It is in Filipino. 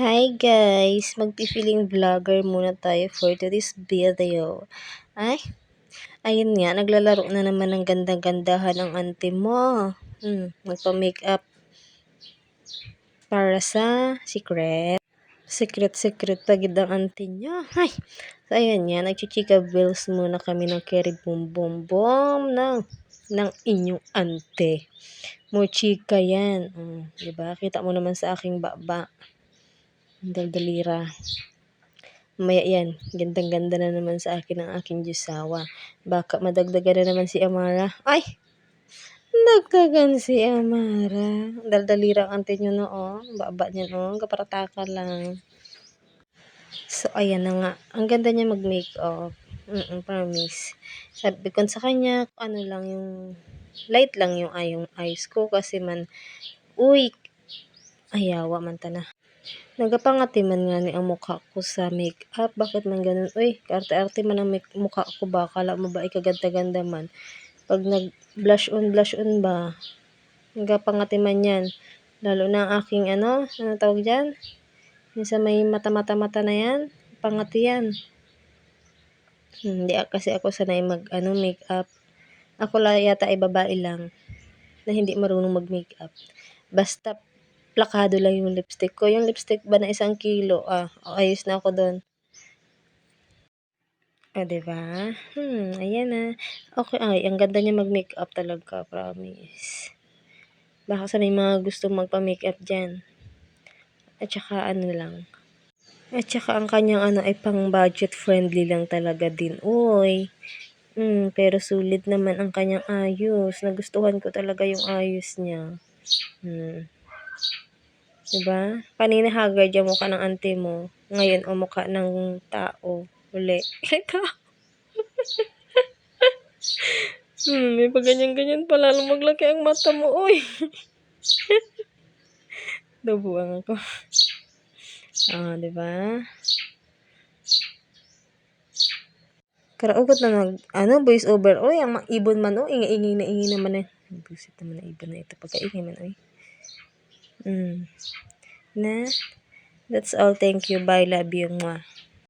Hi guys! Magpi-feeling vlogger muna tayo for today's video. Ay, ayun nga, naglalaro na naman ng ganda-gandahan ang auntie mo. Magpa-makeup para sa secret. Secret pagid ang auntie niya. Ay, so ayun nga, nagchichika bills muna kami ng Kerry Boom Boom Boom ng inyong auntie. More chika yan. Diba? Kita mo naman sa aking baba. Daldalira. Maya yan, gandang-ganda na naman sa akin ang aking jusawa. Baka madagdagan na naman si Amara. Ay! Dagdagan si Amara. Daldalira ang ante nyo no, oh. Baba niya no, kaparataka lang. So, ayan na nga. Ang ganda niya mag-makeup. Promise. Sabi ko sa kanya, ano lang yung, light lang yung eyes ko kasi man, uy, ayawa man ta na. Nagapangati man nga ni ang mukha ko sa makeup. Bakit man ganun? Uy, kaarte-arte man ang mukha ko ba? Kala mo ba ikaganda-ganda man? Pag nag-blush on ba? Nagapangati man yan. Lalo na ang aking ano tawag dyan? Yung sa may mata-mata-mata na yan. Pangati yan. Hindi kasi ako sanay makeup. Ako lang yata ay babae lang na hindi marunong mag-makeup. Basta plakado lang yung lipstick ko. Yung lipstick ba na 1 kilo? Ayos na ako doon. Diba? Ayan na. Okay, ay, ang ganda niya mag-makeup talaga, promise. Baka sa may mga gusto magpa-makeup dyan. At saka ano lang. At saka ang kanyang ano ay pang budget friendly lang talaga din. Uy. Pero sulit naman ang kanyang ayos. Nagustuhan ko talaga yung ayos niya. Diba? Kanina haggard yung mukha ng auntie mo. Ngayon, o mukha ng tao. Uli. May pag ganyan-ganyan pa. Lalo maglaki ang mata mo. Uy! Nabuang ako. Diba? Karaugot na voice over. Uy, ang ibon man, ingi-ingi na ingi naman eh. Busit naman na ibon na ito. Pagkaingay man, uy. That's all. Thank you. Bye. Love you. Mwah.